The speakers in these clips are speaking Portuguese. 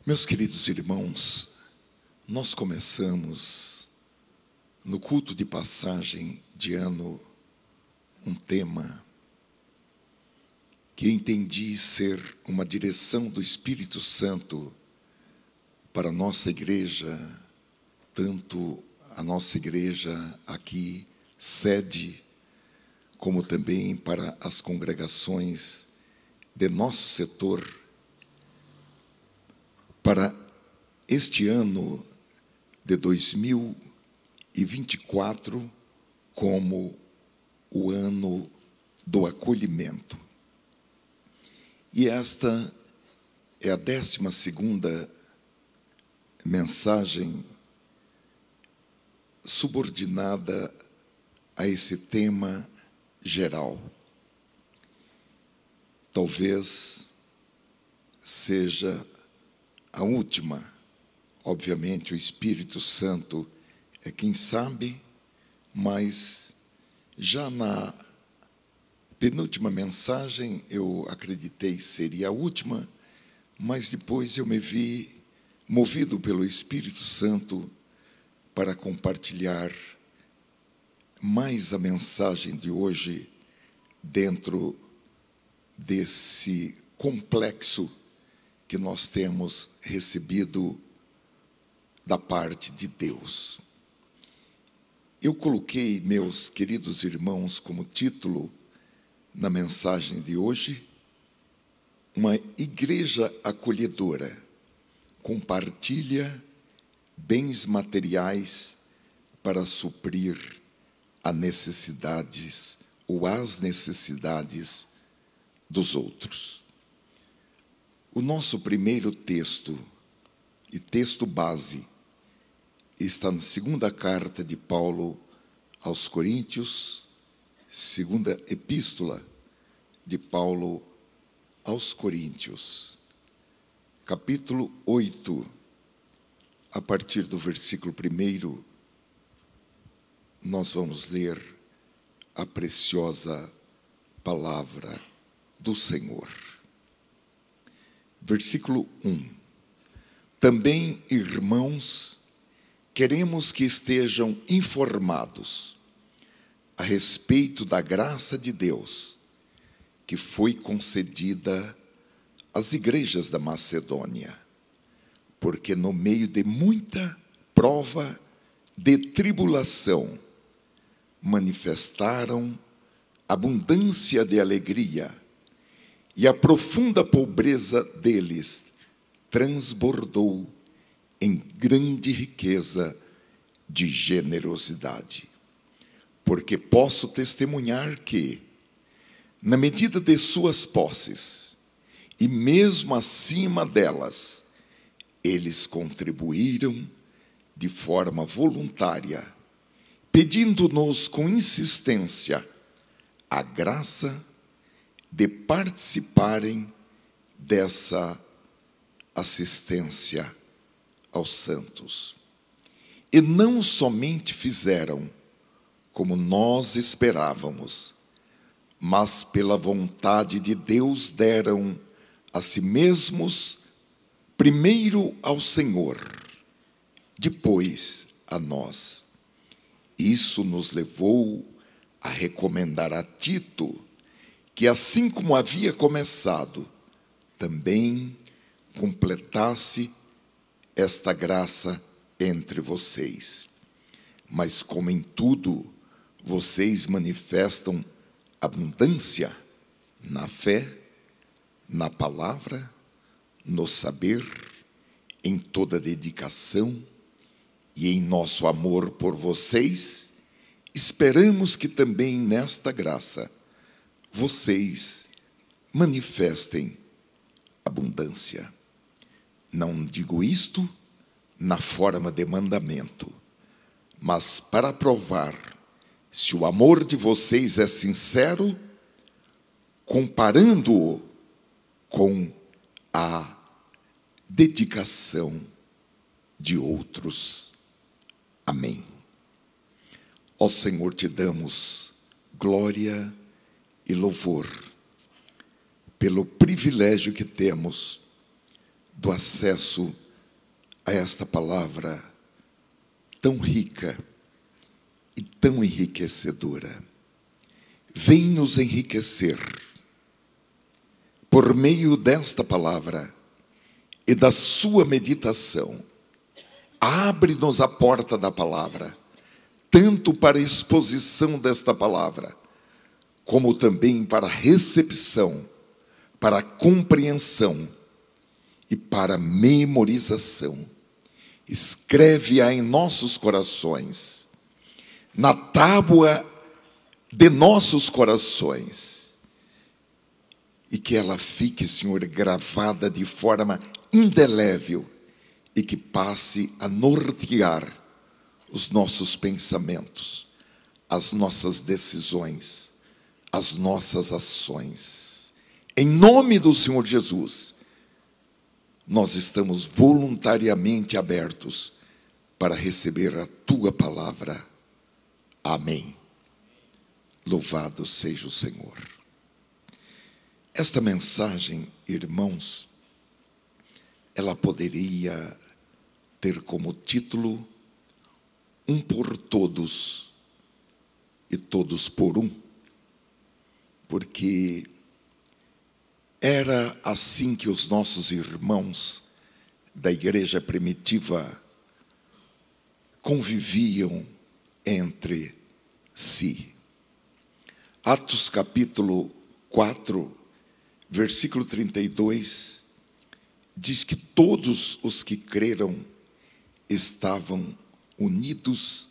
Meus queridos irmãos, nós começamos no culto de passagem de ano um tema que entendi ser uma direção do Espírito Santo para a nossa igreja, tanto a nossa igreja aqui, sede, como também para as congregações de nosso setor, para este ano de 2024 como o ano do acolhimento. E esta é a 12ª mensagem subordinada a esse tema geral. Talvez seja a última. Obviamente, o Espírito Santo é quem sabe, mas já na penúltima mensagem eu acreditei seria a última, mas depois eu me vi movido pelo Espírito Santo para compartilhar mais a mensagem de hoje dentro desse complexo que nós temos recebido da parte de Deus. Eu coloquei, meus queridos irmãos, como título na mensagem de hoje, uma igreja acolhedora, compartilha bens materiais para suprir as necessidades dos outros. O nosso primeiro texto, e texto base, está na segunda carta de Paulo aos Coríntios, segunda epístola de Paulo aos Coríntios, capítulo 8, a partir do versículo 1, nós vamos ler a preciosa palavra do Senhor. Versículo 1. Também, irmãos, queremos que estejam informados a respeito da graça de Deus que foi concedida às igrejas da Macedônia, porque no meio de muita prova de tribulação manifestaram abundância de alegria, e a profunda pobreza deles transbordou em grande riqueza de generosidade. Porque posso testemunhar que, na medida de suas posses, e mesmo acima delas, eles contribuíram de forma voluntária, pedindo-nos com insistência a graça de participarem dessa assistência aos santos. E não somente fizeram como nós esperávamos, mas pela vontade de Deus deram a si mesmos, primeiro ao Senhor, depois a nós. Isso nos levou a recomendar a Tito que, assim como havia começado, também completasse esta graça entre vocês. Mas como em tudo vocês manifestam abundância na fé, na palavra, no saber, em toda dedicação e em nosso amor por vocês, esperamos que também nesta graça vocês manifestem abundância. Não digo isto na forma de mandamento, mas para provar se o amor de vocês é sincero, comparando-o com a dedicação de outros. Amém. Ó Senhor, te damos glória e louvor pelo privilégio que temos tanto acesso a esta palavra tão rica e tão enriquecedora. Vem nos enriquecer por meio desta palavra e da sua meditação. Abre-nos a porta da palavra, tanto para a exposição desta palavra, como também para a recepção, para a compreensão e para a memorização. Escreve-a em nossos corações, na tábua de nossos corações, e que ela fique, Senhor, gravada de forma indelével e que passe a nortear os nossos pensamentos, as nossas decisões, as nossas ações. Em nome do Senhor Jesus, nós estamos voluntariamente abertos para receber a Tua palavra. Amém. Louvado seja o Senhor. Esta mensagem, irmãos, ela poderia ter como título Um por todos e todos por um, porque era assim que os nossos irmãos da igreja primitiva conviviam entre si. Atos capítulo 4, versículo 32, diz que todos os que creram estavam unidos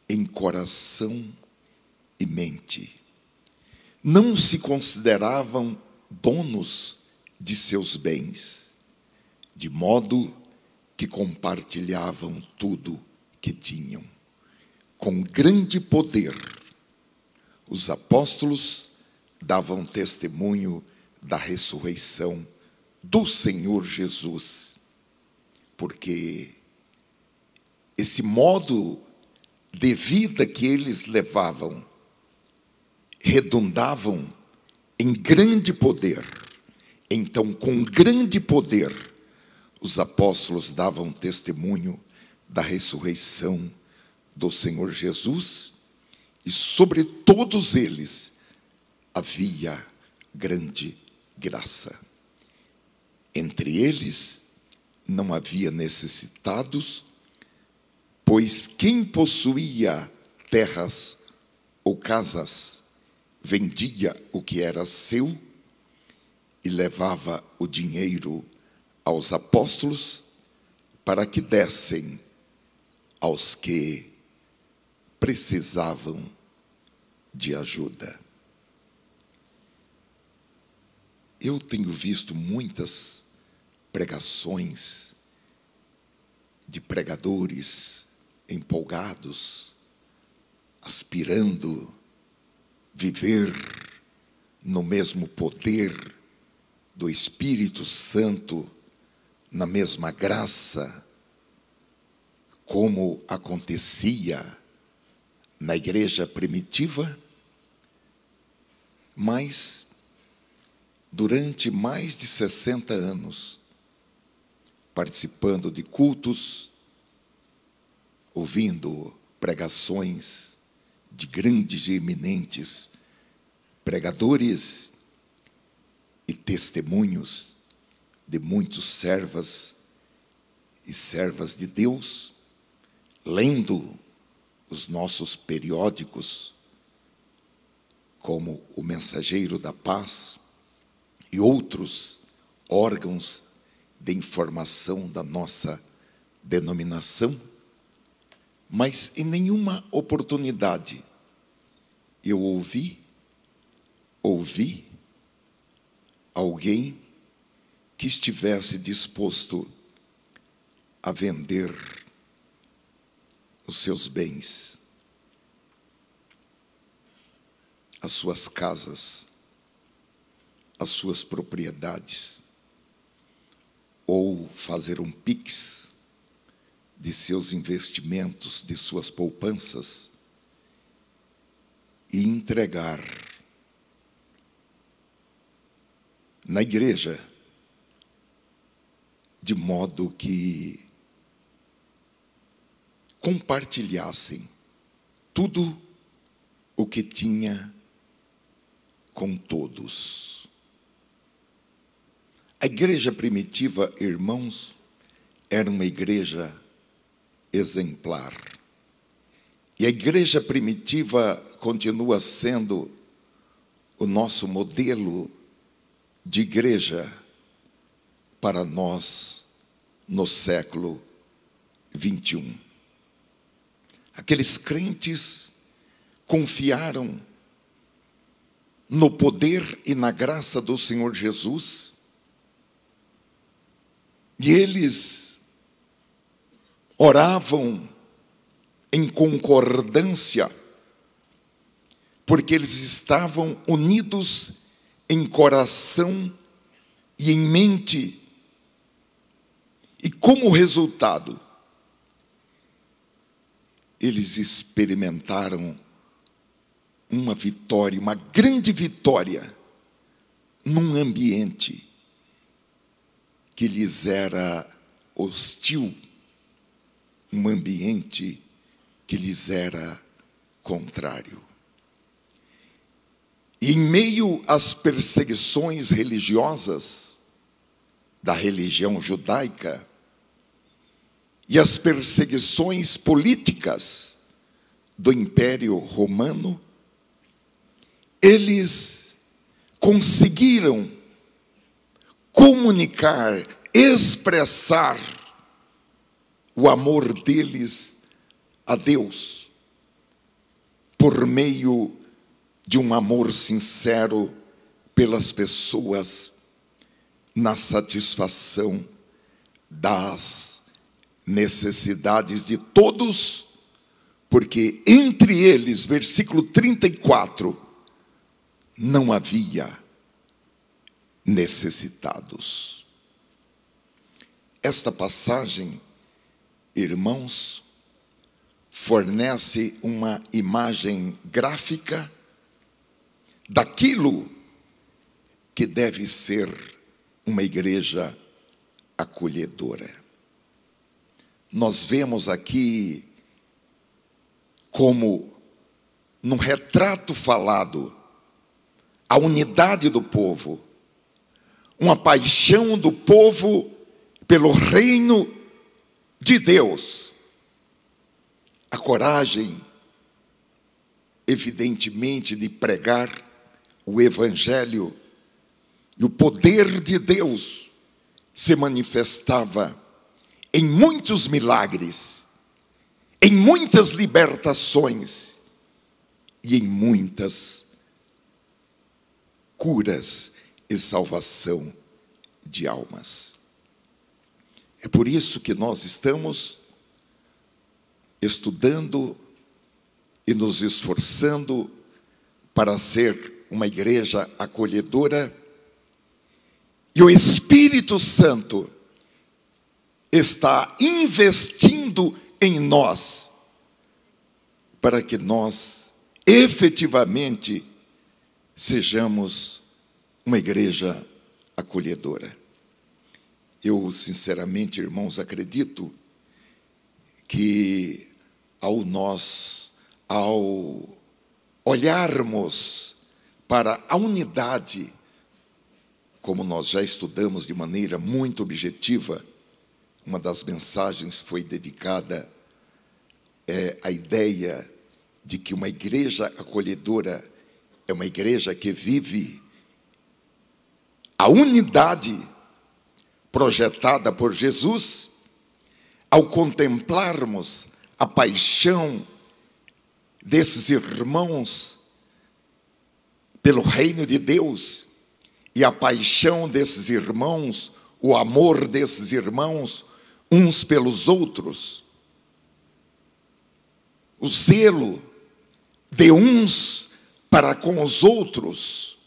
em coração e mente. Não se consideravam donos de seus bens, de modo que compartilhavam tudo que tinham. Com grande poder, os apóstolos davam testemunho da ressurreição do Senhor Jesus, porque esse modo de vida que eles levavam redundavam em grande poder. Então, com grande poder, os apóstolos davam testemunho da ressurreição do Senhor Jesus, e sobre todos eles havia grande graça. Entre eles não havia necessitados, pois quem possuía terras ou casas vendia o que era seu e levava o dinheiro aos apóstolos para que dessem aos que precisavam de ajuda. Eu tenho visto muitas pregações de pregadores empolgados, aspirando viver no mesmo poder do Espírito Santo, na mesma graça, como acontecia na igreja primitiva, mas durante mais de 60 anos, participando de cultos, ouvindo pregações de grandes e eminentes pregadores e testemunhos de muitos servas e servas de Deus, lendo os nossos periódicos, como o Mensageiro da Paz e outros órgãos de informação da nossa denominação, mas em nenhuma oportunidade eu ouvi alguém que estivesse disposto a vender os seus bens, as suas casas, as suas propriedades, ou fazer um Pix de seus investimentos, de suas poupanças, e entregar na igreja de modo que compartilhassem tudo o que tinha com todos. A igreja primitiva, irmãos, era uma igreja exemplar. E a igreja primitiva continua sendo o nosso modelo de igreja para nós no século 21. Aqueles crentes confiaram no poder e na graça do Senhor Jesus, e eles oravam em concordância, porque eles estavam unidos em coração e em mente. E como resultado, eles experimentaram uma vitória, uma grande vitória, num ambiente que lhes era hostil, um ambiente que lhes era contrário. E em meio às perseguições religiosas da religião judaica e às perseguições políticas do Império Romano, eles conseguiram comunicar, expressar o amor deles a Deus por meio de um amor sincero pelas pessoas, na satisfação das necessidades de todos, porque entre eles, versículo 34, não havia necessitados. Esta passagem, irmãos, fornece uma imagem gráfica daquilo que deve ser uma igreja acolhedora. Nós vemos aqui, como num retrato falado, a unidade do povo, uma paixão do povo pelo reino de Deus, a coragem, evidentemente, de pregar o Evangelho, e o poder de Deus se manifestava em muitos milagres, em muitas libertações e em muitas curas e salvação de almas. É por isso que nós estamos estudando e nos esforçando para ser uma igreja acolhedora, e o Espírito Santo está investindo em nós para que nós efetivamente sejamos uma igreja acolhedora. Eu, sinceramente, irmãos, acredito que ao olharmos para a unidade, como nós já estudamos de maneira muito objetiva, uma das mensagens foi dedicada à ideia de que uma igreja acolhedora é uma igreja que vive a unidade projetada por Jesus. Ao contemplarmos a paixão desses irmãos pelo reino de Deus, e a paixão desses irmãos, o amor desses irmãos uns pelos outros, o zelo de uns para com os outros,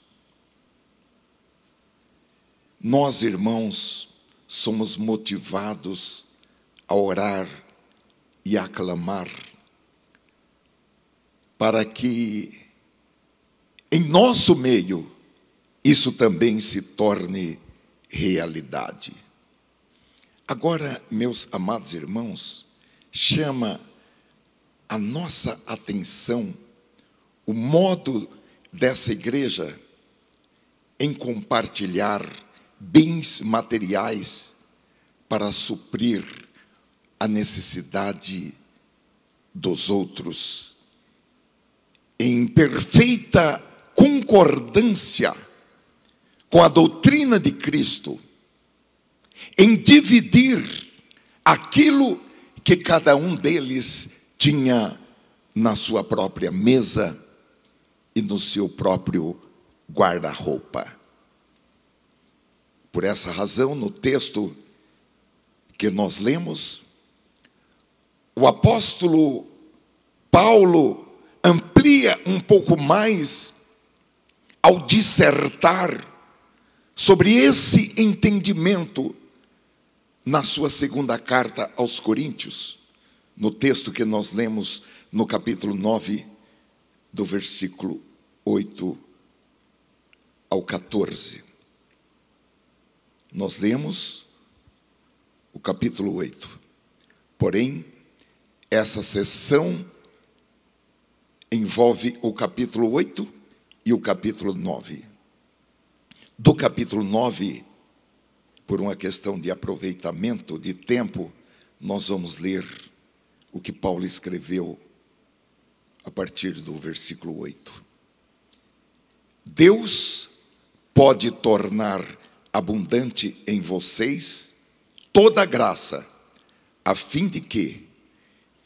nós, irmãos, somos motivados a orar e a clamar para que em nosso meio isso também se torne realidade. Agora, meus amados irmãos, chama a nossa atenção o modo dessa igreja em compartilhar bens materiais para suprir a necessidade dos outros, em perfeita concordância com a doutrina de Cristo, em dividir aquilo que cada um deles tinha na sua própria mesa e no seu próprio guarda-roupa. Por essa razão, no texto que nós lemos, o apóstolo Paulo amplia um pouco mais ao dissertar sobre esse entendimento na sua segunda carta aos Coríntios, no texto que nós lemos no capítulo 9, do versículo 8 ao 14. Nós lemos o capítulo 8. Porém, essa sessão envolve o capítulo 8 e o capítulo 9. Do capítulo 9, por uma questão de aproveitamento de tempo, nós vamos ler o que Paulo escreveu a partir do versículo 8. Deus pode tornar abundante em vocês toda graça, a fim de que,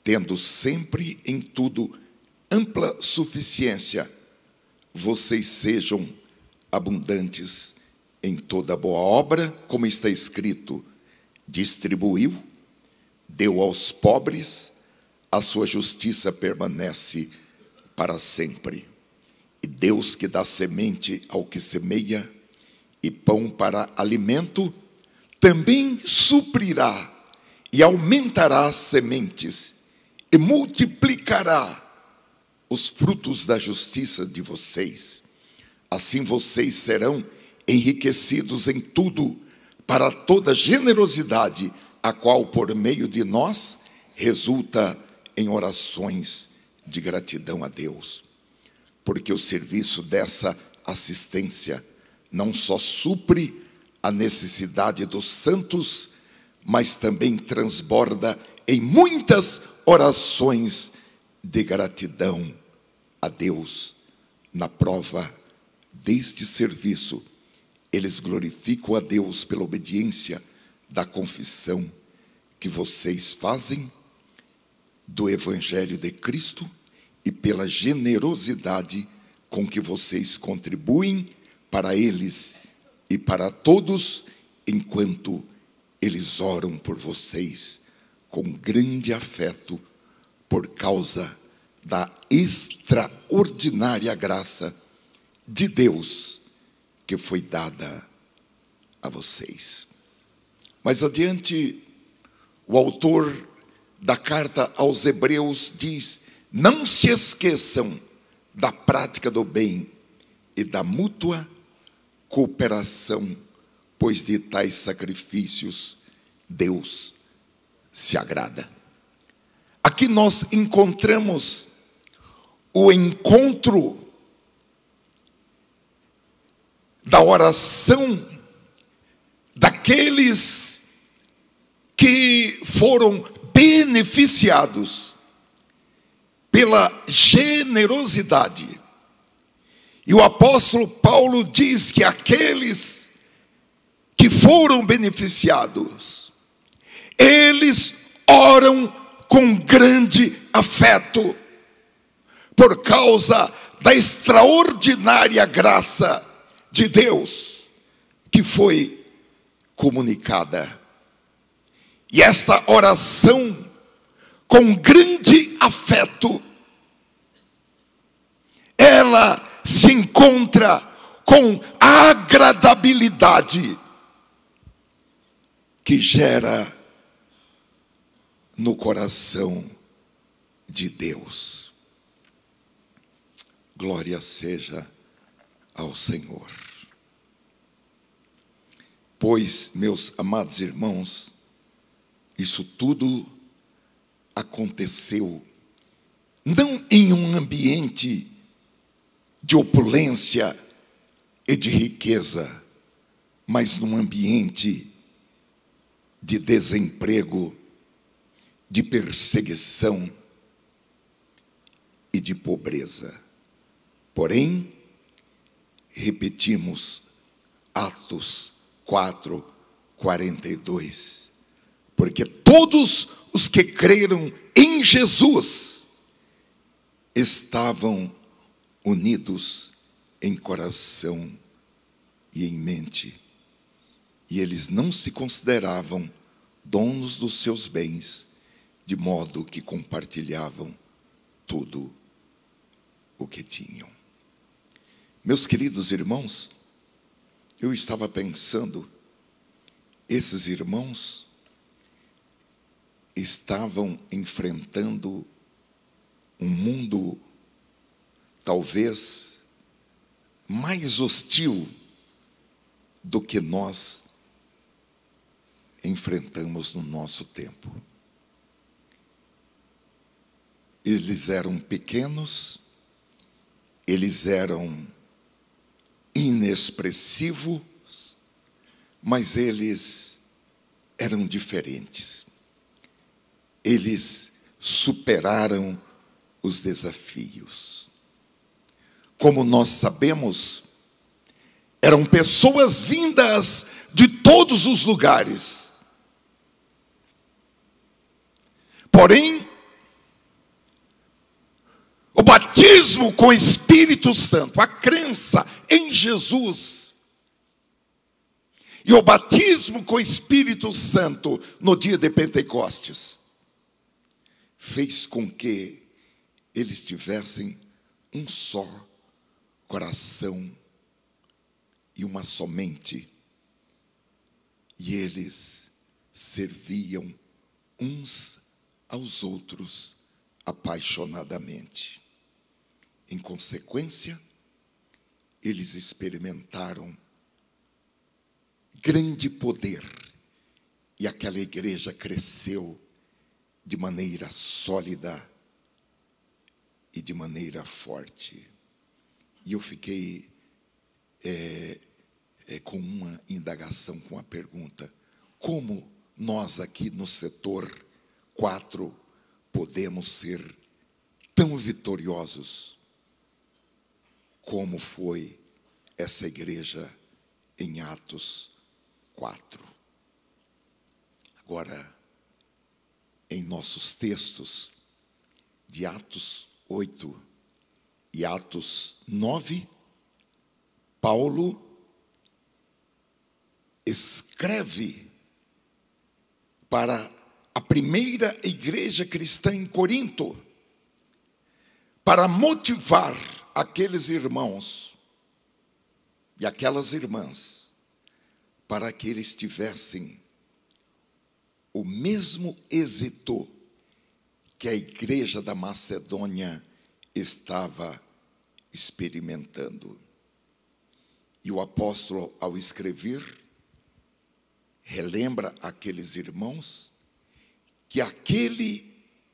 tendo sempre em tudo ampla suficiência, vocês sejam abundantes em toda boa obra, como está escrito: distribuiu, deu aos pobres, a sua justiça permanece para sempre. E Deus, que dá semente ao que semeia e pão para alimento, também suprirá e aumentará as sementes e multiplicará os frutos da justiça de vocês. Assim vocês serão enriquecidos em tudo, para toda generosidade, a qual por meio de nós resulta em orações de gratidão a Deus. Porque o serviço dessa assistência não só supre a necessidade dos santos, mas também transborda em muitas orações de gratidão a Deus. Na prova deste serviço, eles glorificam a Deus pela obediência da confissão que vocês fazem do Evangelho de Cristo e pela generosidade com que vocês contribuem para eles e para todos, enquanto eles oram por vocês com grande afeto, por causa da extraordinária graça de Deus que foi dada a vocês. Mais adiante, o autor da carta aos Hebreus diz: não se esqueçam da prática do bem e da mútua cooperação, pois de tais sacrifícios Deus se agrada. Aqui nós encontramos o encontro da oração daqueles que foram beneficiados pela generosidade. E o apóstolo Paulo diz que aqueles que foram beneficiados, eles oram com grande afeto, por causa da extraordinária graça de Deus que foi comunicada. E esta oração, com grande afeto, ela se encontra com agradabilidade que gera no coração de Deus. Glória seja ao Senhor. Pois, meus amados irmãos, Isso tudo aconteceu não em um ambiente de opulência e de riqueza, mas num ambiente de desemprego, de perseguição e de pobreza. Porém, repetimos Atos 4:42, porque todos os que creram em Jesus estavam unidos em coração e em mente, e eles não se consideravam donos dos seus bens, de modo que compartilhavam tudo o que tinham. Meus queridos irmãos, eu estava pensando, esses irmãos estavam enfrentando um mundo talvez mais hostil do que nós enfrentamos no nosso tempo. Eles eram pequenos, eles eram inexpressivos, mas eles eram diferentes. Eles superaram os desafios. Como nós sabemos, eram pessoas vindas de todos os lugares. Porém, o batismo com o Espírito Santo, a crença em Jesus, e o batismo com o Espírito Santo no dia de Pentecostes, fez com que eles tivessem um só coração e uma só mente, e eles serviam uns aos outros apaixonadamente. Em consequência, eles experimentaram grande poder, e aquela igreja cresceu de maneira sólida e de maneira forte. E eu fiquei com uma indagação, com uma pergunta: como nós aqui no setor 4 podemos ser tão vitoriosos como foi essa igreja em Atos 4? Agora, em nossos textos de Atos 8 e Atos 9, Paulo escreve para a primeira igreja cristã em Corinto, para motivar aqueles irmãos e aquelas irmãs, para que eles tivessem o mesmo êxito que a igreja da Macedônia estava experimentando. E o apóstolo, ao escrever, relembra aqueles irmãos que aquele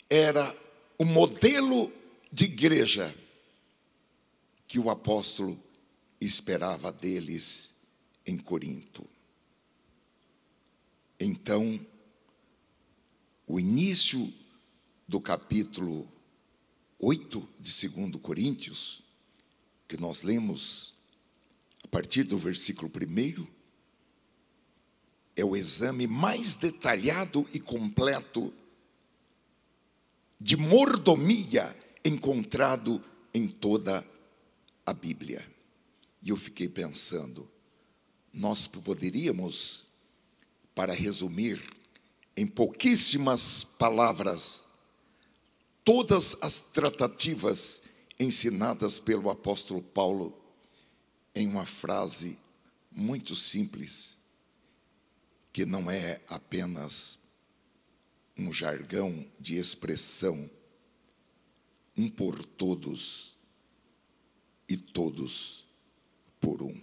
era o modelo de igreja que o apóstolo esperava deles em Corinto. Então, o início do capítulo 8 de 2 Coríntios, que nós lemos a partir do versículo 1, é o exame mais detalhado e completo de mordomia encontrado em toda a Bíblia. E eu fiquei pensando, nós poderíamos, para resumir em pouquíssimas palavras, todas as tratativas ensinadas pelo apóstolo Paulo em uma frase muito simples, que não é apenas um jargão de expressão: um por todos e todos por um.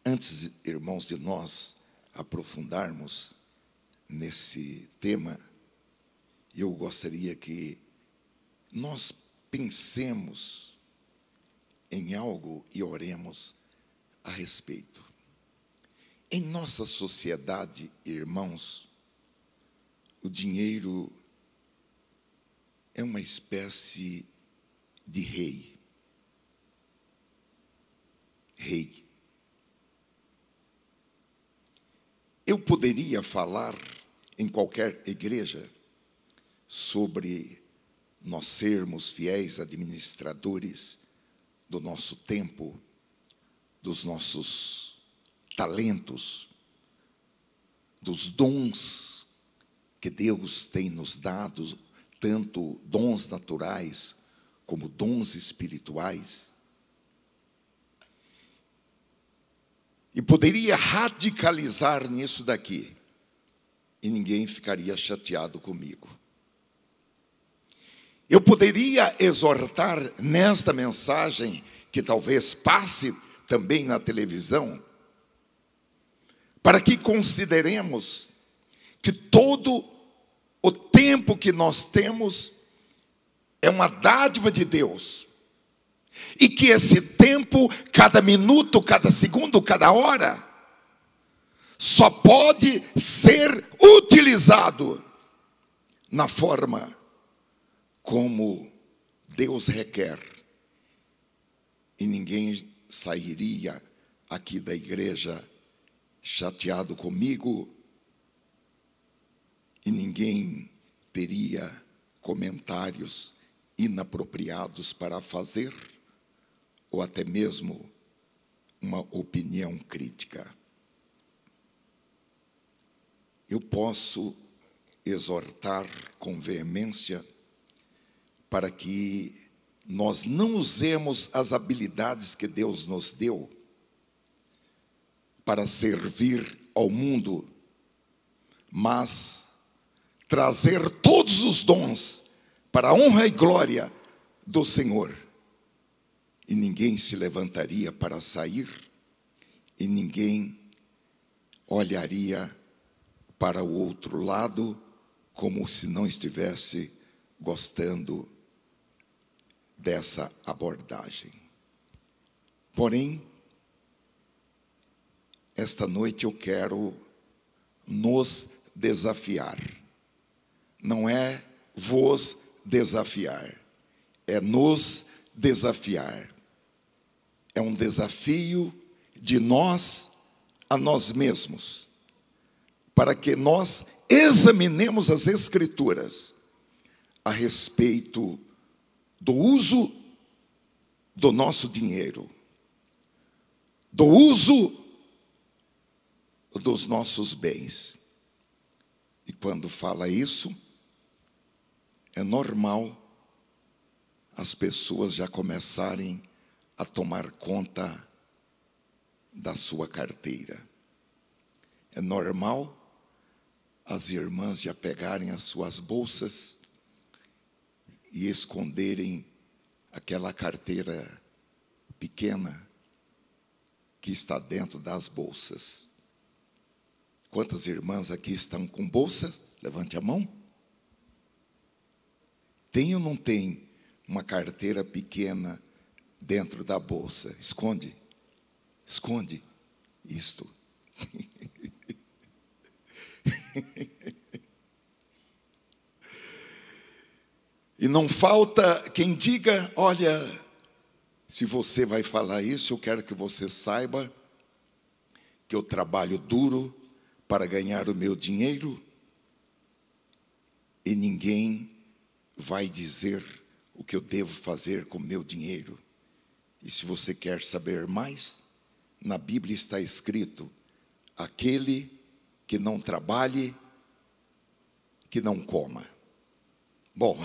Antes, irmãos, de nós aprofundarmos nesse tema, eu gostaria que nós pensemos em algo e oremos a respeito. Em nossa sociedade, irmãos, o dinheiro é uma espécie de rei. Rei. Eu poderia falar em qualquer igreja sobre nós sermos fiéis administradores do nosso tempo, dos nossos talentos, dos dons que Deus tem nos dado, tanto dons naturais como dons espirituais. E poderia radicalizar nisso daqui, e ninguém ficaria chateado comigo. Eu poderia exortar nesta mensagem, que talvez passe também na televisão, para que consideremos que todo o tempo que nós temos é uma dádiva de Deus. E que esse tempo, cada minuto, cada segundo, cada hora, só pode ser utilizado na forma como Deus requer. E ninguém sairia aqui da igreja chateado comigo, e ninguém teria comentários inapropriados para fazer, ou até mesmo uma opinião crítica. Eu posso exortar com veemência para que nós não usemos as habilidades que Deus nos deu para servir ao mundo, mas trazer todos os dons para a honra e glória do Senhor. E ninguém se levantaria para sair, e ninguém olharia para o outro lado como se não estivesse gostando dessa abordagem. Porém, esta noite eu quero nos desafiar. Não é vos desafiar, é nos desafiar. É um desafio de nós a nós mesmos, para que nós examinemos as Escrituras a respeito do uso do nosso dinheiro, do uso dos nossos bens. E quando fala isso, é normal as pessoas já começarem a tomar conta da sua carteira. É normal as irmãs já pegarem as suas bolsas e esconderem aquela carteira pequena que está dentro das bolsas. Quantas irmãs aqui estão com bolsa? Levante a mão. Tem ou não tem uma carteira pequena dentro da bolsa? Esconde. Esconde isto. E não falta quem diga, olha, se você vai falar isso, eu quero que você saiba que eu trabalho duro para ganhar o meu dinheiro e ninguém vai dizer o que eu devo fazer com o meu dinheiro. E se você quer saber mais, na Bíblia está escrito, aquele que não trabalhe, que não coma. Bom,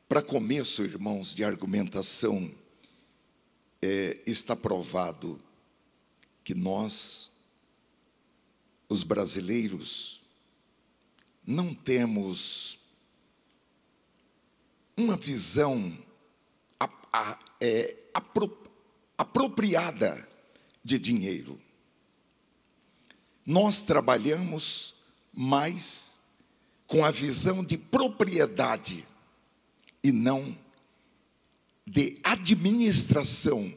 para começo, irmãos, de argumentação, está provado que nós, os brasileiros, não temos uma visão apropriada de dinheiro. nós trabalhamos mais com a visão de propriedade e não de administração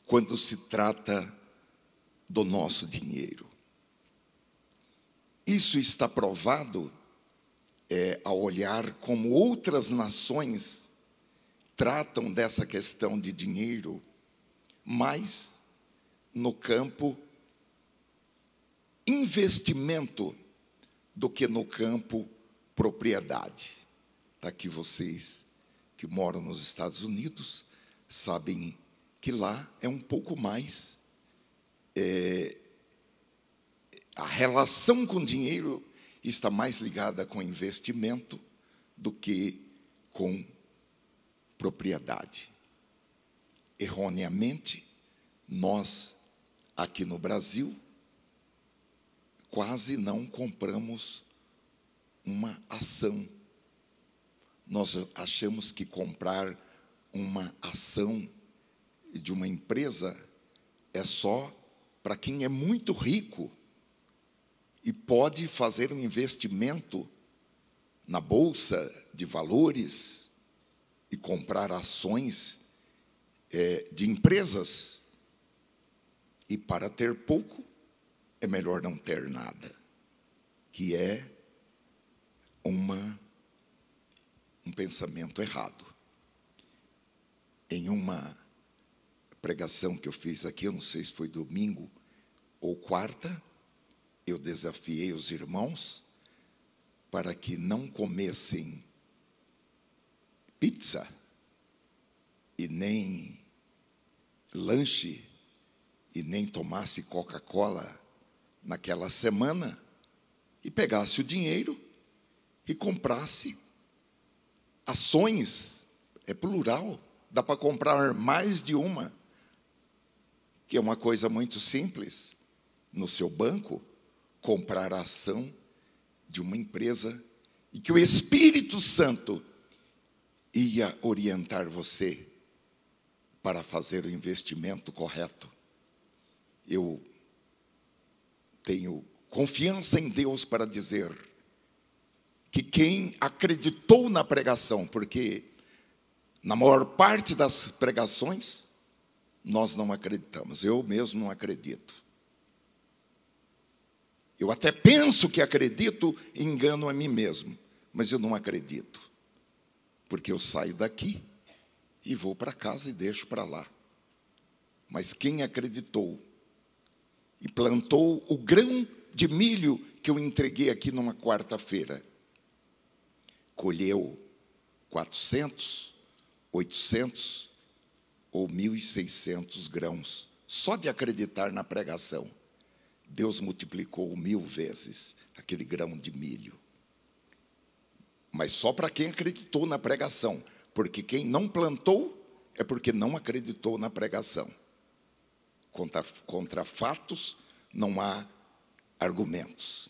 quando se trata do nosso dinheiro. Isso está provado ao olhar como outras nações tratam dessa questão de dinheiro, mais no campo investimento do que no campo propriedade. Está aqui vocês que moram nos Estados Unidos, sabem que lá é um pouco mais... a relação com dinheiro está mais ligada com investimento do que com propriedade. Erroneamente, nós, aqui no Brasil, quase não compramos uma ação. Nós achamos que comprar uma ação de uma empresa é só para quem é muito rico e pode fazer um investimento na bolsa de valores e comprar ações de empresas. E para ter pouco, é melhor não ter nada, que é um pensamento errado. Em uma pregação que eu fiz aqui, eu não sei se foi domingo ou quarta, eu desafiei os irmãos para que não comessem pizza e nem lanche e nem tomasse Coca-Cola naquela semana e pegasse o dinheiro e comprasse ações, é plural, dá para comprar mais de uma, que é uma coisa muito simples, no seu banco, comprar a ação de uma empresa e que o Espírito Santo ia orientar você para fazer o investimento correto. Eu tenho confiança em Deus para dizer que quem acreditou na pregação, porque na maior parte das pregações nós não acreditamos, eu mesmo não acredito. Eu até penso que acredito e engano a mim mesmo, mas eu não acredito, porque eu saio daqui e vou para casa e deixo para lá. Mas quem acreditou e plantou o grão de milho que eu entreguei aqui numa quarta-feira, colheu 400, 800 ou 1.600 grãos, só de acreditar na pregação. Deus multiplicou 1000 vezes aquele grão de milho. Mas só para quem acreditou na pregação, porque quem não plantou é porque não acreditou na pregação. Contra fatos não há argumentos.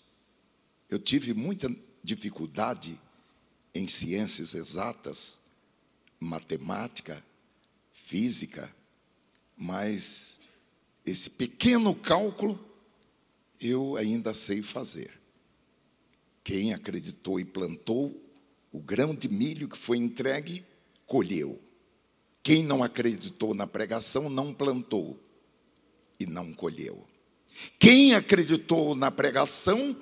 Eu tive muita dificuldade em ciências exatas, matemática, física, mas esse pequeno cálculo eu ainda sei fazer. Quem acreditou e plantou, o grão de milho que foi entregue, colheu. Quem não acreditou na pregação, não plantou e não colheu. Quem acreditou na pregação,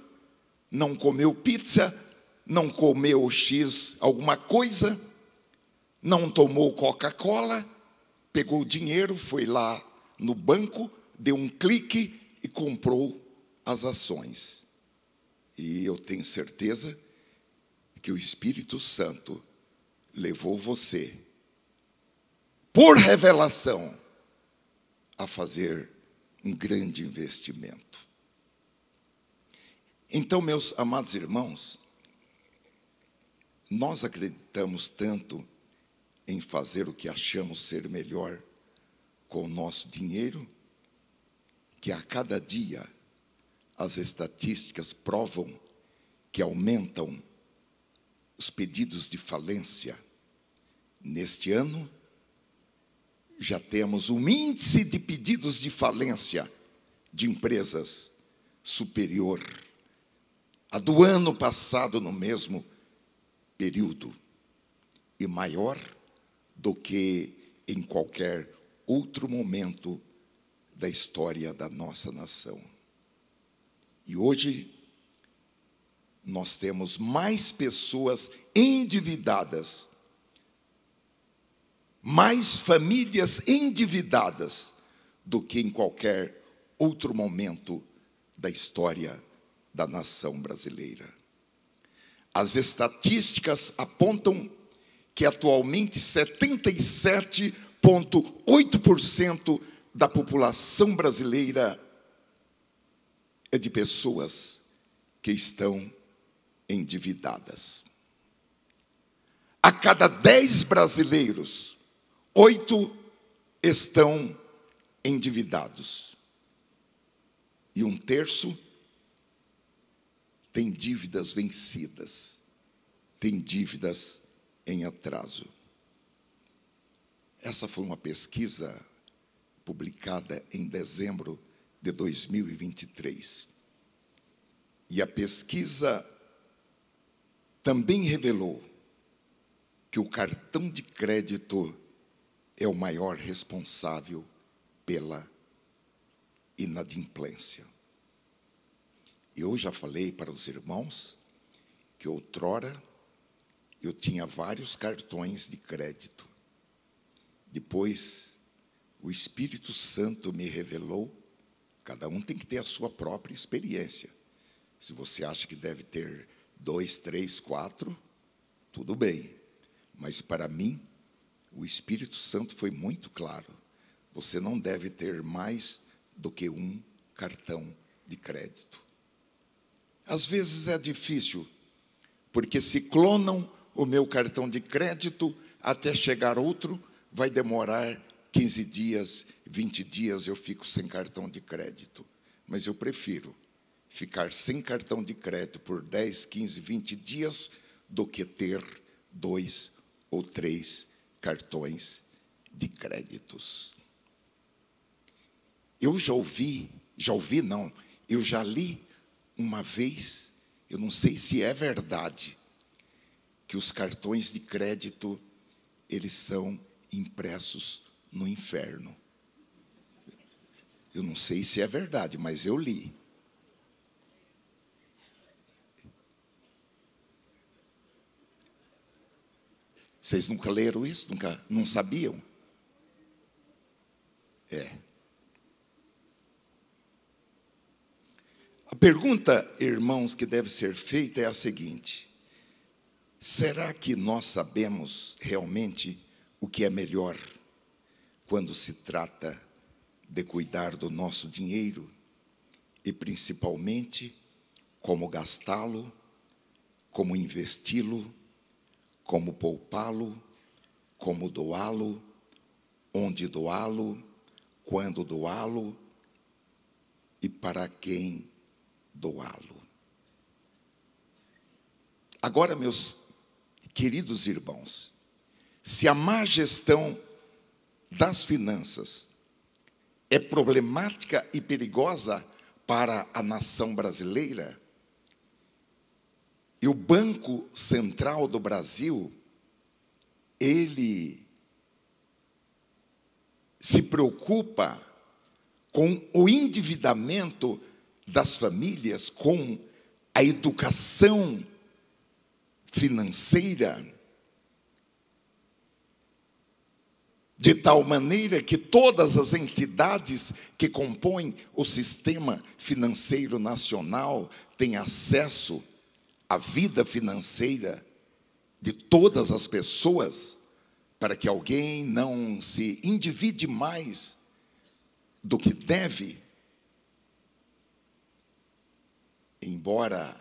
não comeu pizza, não comeu X alguma coisa, não tomou Coca-Cola, pegou o dinheiro, foi lá no banco, deu um clique e comprou as ações. E eu tenho certeza que o Espírito Santo levou você, por revelação, a fazer um grande investimento. Então, meus amados irmãos, nós acreditamos tanto em fazer o que achamos ser melhor com o nosso dinheiro, que a cada dia as estatísticas provam que aumentam os pedidos de falência. Neste ano, já temos um índice de pedidos de falência de empresas superior à do ano passado no mesmo período e maior do que em qualquer outro momento da história da nossa nação. E hoje nós temos mais pessoas endividadas, mais famílias endividadas do que em qualquer outro momento da história da nação brasileira. As estatísticas apontam que atualmente 77,8% da população brasileira é de pessoas que estão endividadas. A cada 10 brasileiros, 8 estão endividados. E 1/3 tem dívidas vencidas, tem dívidas em atraso. Essa foi uma pesquisa publicada em dezembro de 2023. E a pesquisa também revelou que o cartão de crédito é o maior responsável pela inadimplência. Eu já falei para os irmãos que outrora eu tinha vários cartões de crédito. Depois, o Espírito Santo me revelou, cada um tem que ter a sua própria experiência. Se você acha que deve ter 2, 3, 4, tudo bem. Mas para mim, o Espírito Santo foi muito claro. Você não deve ter mais do que um cartão de crédito. Às vezes é difícil, porque se clonam o meu cartão de crédito, até chegar outro, vai demorar 15 dias, 20 dias, eu fico sem cartão de crédito. Mas eu prefiro ficar sem cartão de crédito por 10, 15, 20 dias, do que ter 2 ou 3 cartões de créditos. Eu já li uma vez, eu não sei se é verdade, que os cartões de crédito, eles são impressos no inferno. Eu não sei se é verdade, mas eu li. Vocês nunca leram isso? Não sabiam? A pergunta, irmãos, que deve ser feita é a seguinte: será que nós sabemos realmente o que é melhor quando se trata de cuidar do nosso dinheiro e, principalmente, como gastá-lo, como investi-lo, como poupá-lo, como doá-lo, onde doá-lo, quando doá-lo e para quem doá-lo? Agora, meus queridos irmãos, se a má gestão das finanças é problemática e perigosa para a nação brasileira, e o Banco Central do Brasil, ele se preocupa com o endividamento das famílias, com a educação financeira, de tal maneira que todas as entidades que compõem o sistema financeiro nacional têm acesso à vida financeira de todas as pessoas, para que alguém não se endivide mais do que deve. Embora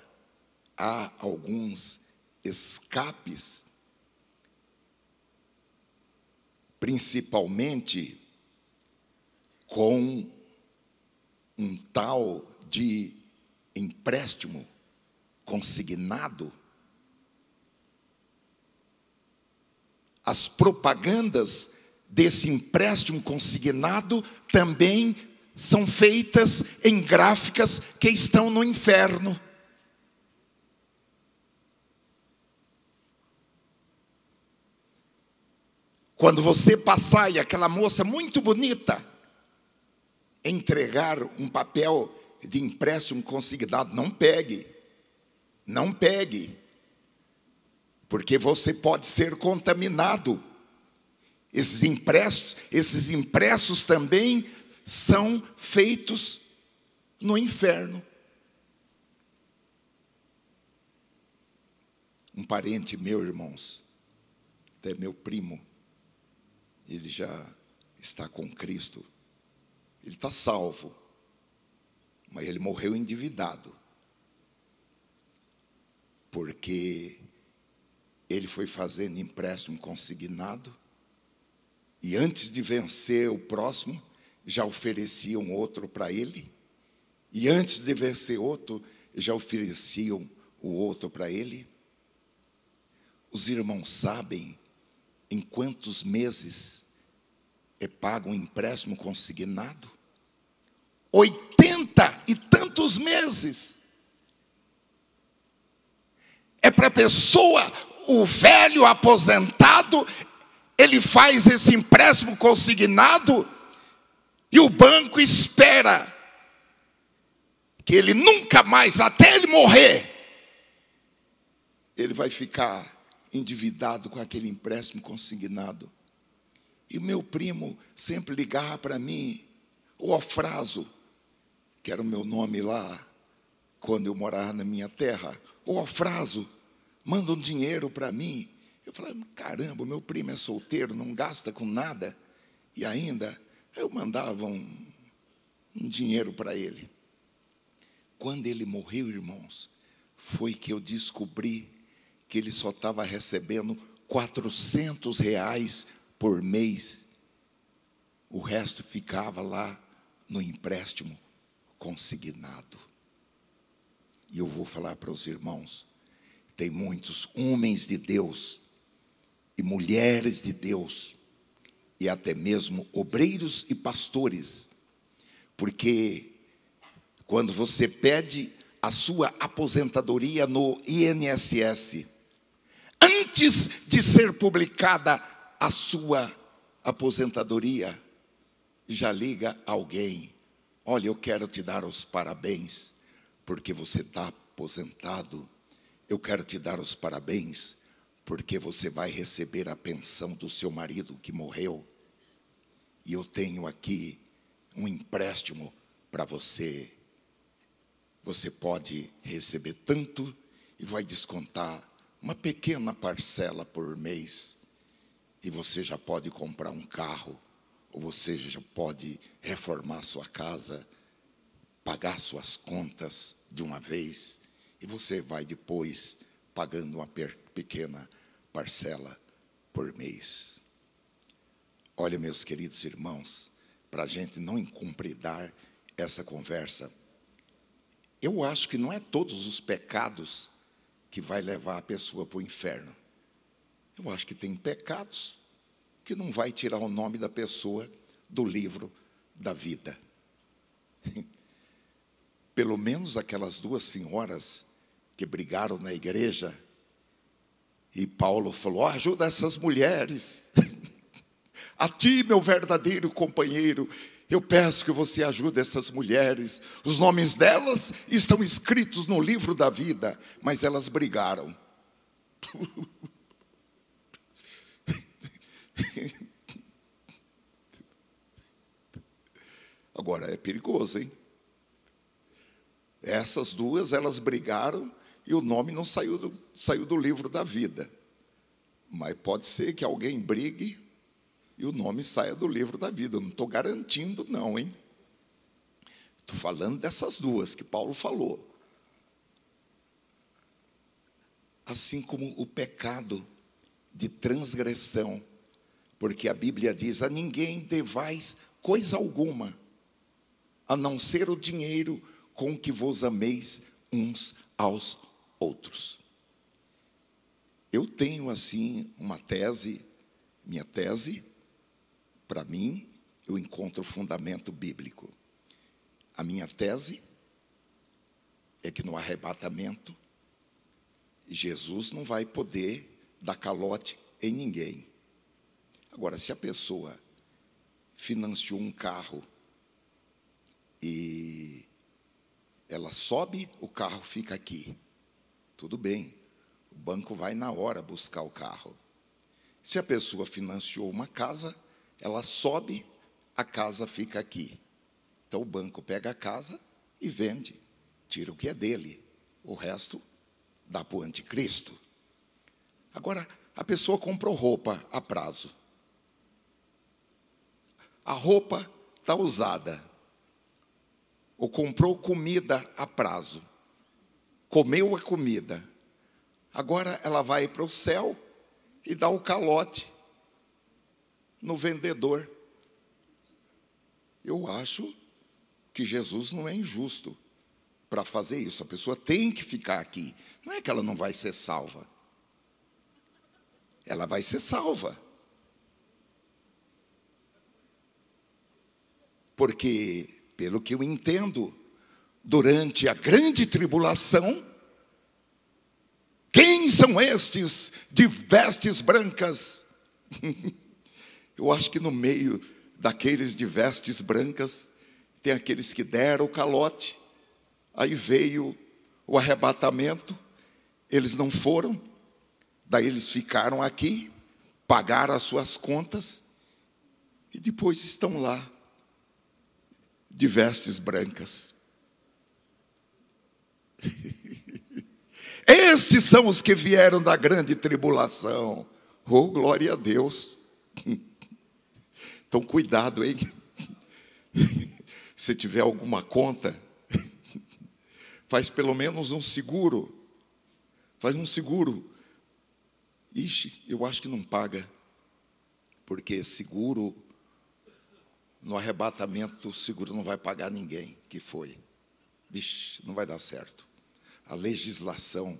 há alguns escapes, principalmente com um tal de empréstimo consignado. As propagandas desse empréstimo consignado também são feitas em gráficas que estão no inferno. Quando você passar e aquela moça muito bonita entregar um papel de empréstimo consignado, não pegue. Não pegue. Porque você pode ser contaminado. Esses impressos também são feitos no inferno. Um parente meu, irmãos, até meu primo, ele já está com Cristo. Ele está salvo, mas ele morreu endividado. Porque ele foi fazendo empréstimo consignado, e antes de vencer o próximo, já ofereciam outro para ele, e antes de vencer outro, já ofereciam o outro para ele. Os irmãos sabem em quantos meses é pago um empréstimo consignado? 80 e tantos meses. É para a pessoa, o velho aposentado, ele faz esse empréstimo consignado e o banco espera que ele nunca mais, até ele morrer, ele vai ficar endividado com aquele empréstimo consignado. E o meu primo sempre ligava para mim, o Ofraso, que era o meu nome lá, quando eu morava na minha terra. O Ofraso, manda um dinheiro para mim. Eu falei, caramba, meu primo é solteiro, não gasta com nada. E ainda, eu mandava um dinheiro para ele. Quando ele morreu, irmãos, foi que eu descobri que ele só estava recebendo R$400 por mês. O resto ficava lá no empréstimo consignado. E eu vou falar para os irmãos, tem muitos homens de Deus e mulheres de Deus, e até mesmo obreiros e pastores, porque quando você pede a sua aposentadoria no INSS, antes de ser publicada a sua aposentadoria, já liga alguém, olha, eu quero te dar os parabéns, porque você está aposentado. Eu quero te dar os parabéns, porque você vai receber a pensão do seu marido que morreu. E eu tenho aqui um empréstimo para você. Você pode receber tanto e vai descontar uma pequena parcela por mês. E você já pode comprar um carro, ou você já pode reformar sua casa, pagar suas contas de uma vez, e você vai depois pagando uma pequena parcela por mês. Olha, meus queridos irmãos, para a gente não incumpridar essa conversa, eu acho que não é todos os pecados que vai levar a pessoa para o inferno. Eu acho que tem pecados que não vai tirar o nome da pessoa do livro da vida. Pelo menos aquelas duas senhoras que brigaram na igreja, e Paulo falou, ajuda essas mulheres. A ti, meu verdadeiro companheiro, eu peço que você ajude essas mulheres. Os nomes delas estão escritos no livro da vida, mas elas brigaram. Agora, é perigoso, hein? Essas duas, elas brigaram e o nome não saiu do livro da vida. Mas pode ser que alguém brigue e o nome saia do livro da vida. Eu não estou garantindo, não, hein? Estou falando dessas duas que Paulo falou. Assim como o pecado de transgressão, porque a Bíblia diz, a ninguém devais coisa alguma, a não ser o dinheiro com que vos ameis uns aos outros. Eu tenho, assim, uma tese, minha tese, para mim, eu encontro fundamento bíblico. A minha tese é que no arrebatamento, Jesus não vai poder dar calote em ninguém. Agora, se a pessoa financiou um carro e ela sobe, o carro fica aqui, tudo bem, o banco vai na hora buscar o carro. Se a pessoa financiou uma casa, ela sobe, a casa fica aqui. Então o banco pega a casa e vende, tira o que é dele, o resto dá para o anticristo. Agora, a pessoa comprou roupa a prazo. A roupa está usada. Ou comprou comida a prazo. Comeu a comida. Agora ela vai para o céu e dá o calote no vendedor. Eu acho que Jesus não é injusto para fazer isso. A pessoa tem que ficar aqui. Não é que ela não vai ser salva. Ela vai ser salva. Porque, pelo que eu entendo, durante a grande tribulação, quem são estes de vestes brancas? Eu acho que no meio daqueles de vestes brancas, tem aqueles que deram o calote, aí veio o arrebatamento, eles não foram, daí eles ficaram aqui, pagaram as suas contas, e depois estão lá, de vestes brancas. Estes são os que vieram da grande tribulação. Oh, glória a Deus. Então, cuidado, hein? Se tiver alguma conta, faz pelo menos um seguro. Faz um seguro. Ixi, eu acho que não paga. Porque seguro, no arrebatamento, o seguro não vai pagar ninguém que foi. Vixe, não vai dar certo. A legislação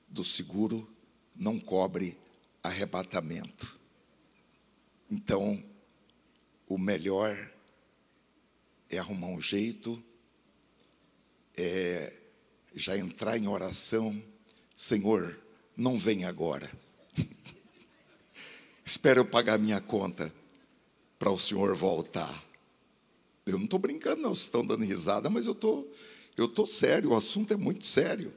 do seguro não cobre arrebatamento. Então, o melhor é arrumar um jeito, já entrar em oração. Senhor, não vem agora. Espera eu pagar minha conta para o Senhor voltar. Eu não estou brincando, não. Vocês estão dando risada, mas eu estou sério. O assunto é muito sério.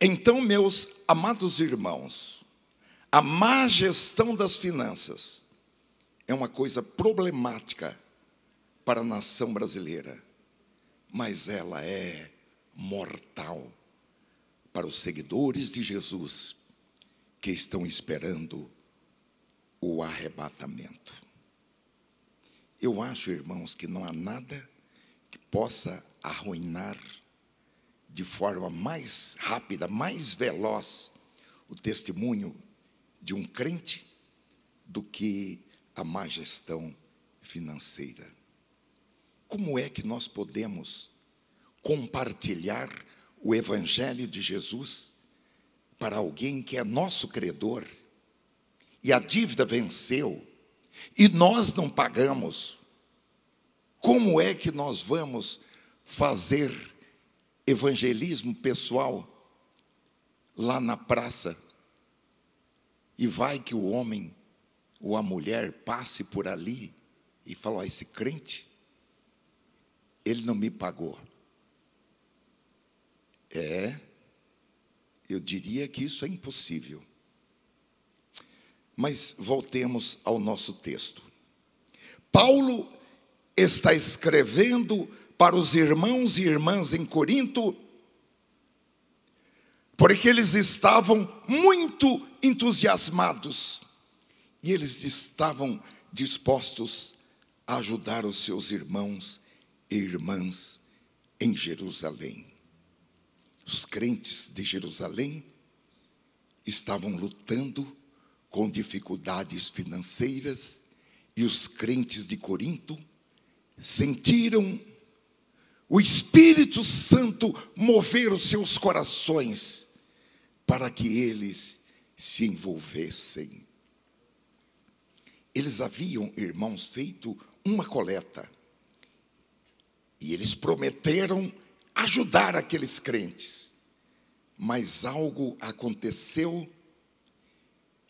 Então, meus amados irmãos, a má gestão das finanças é uma coisa problemática para a nação brasileira, mas ela é mortal para os seguidores de Jesus que estão esperando o arrebatamento. Eu acho, irmãos, que não há nada que possa arruinar de forma mais rápida, mais veloz, o testemunho de um crente do que a má gestão financeira. Como é que nós podemos compartilhar o Evangelho de Jesus para alguém que é nosso credor e a dívida venceu e nós não pagamos? Como é que nós vamos fazer evangelismo pessoal lá na praça e vai que o homem ou a mulher passe por ali e fala: esse crente, ele não me pagou. Eu diria que isso é impossível. Mas voltemos ao nosso texto. Paulo está escrevendo para os irmãos e irmãs em Corinto, porque eles estavam muito entusiasmados e eles estavam dispostos a ajudar os seus irmãos e irmãs em Jerusalém. Os crentes de Jerusalém estavam lutando com dificuldades financeiras e os crentes de Corinto sentiram o Espírito Santo mover os seus corações para que eles se envolvessem. Eles haviam, irmãos, feito uma coleta E eles prometeram ajudar aqueles crentes. Mas algo aconteceu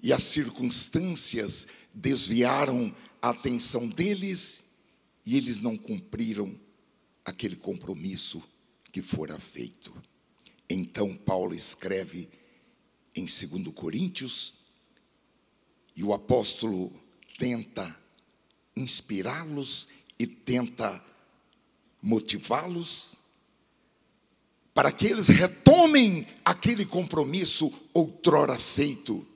e as circunstâncias desviaram a atenção deles e eles não cumpriram aquele compromisso que fora feito. Então Paulo escreve em 2 Coríntios e o apóstolo tenta inspirá-los e tenta motivá-los para que eles retomem aquele compromisso outrora feito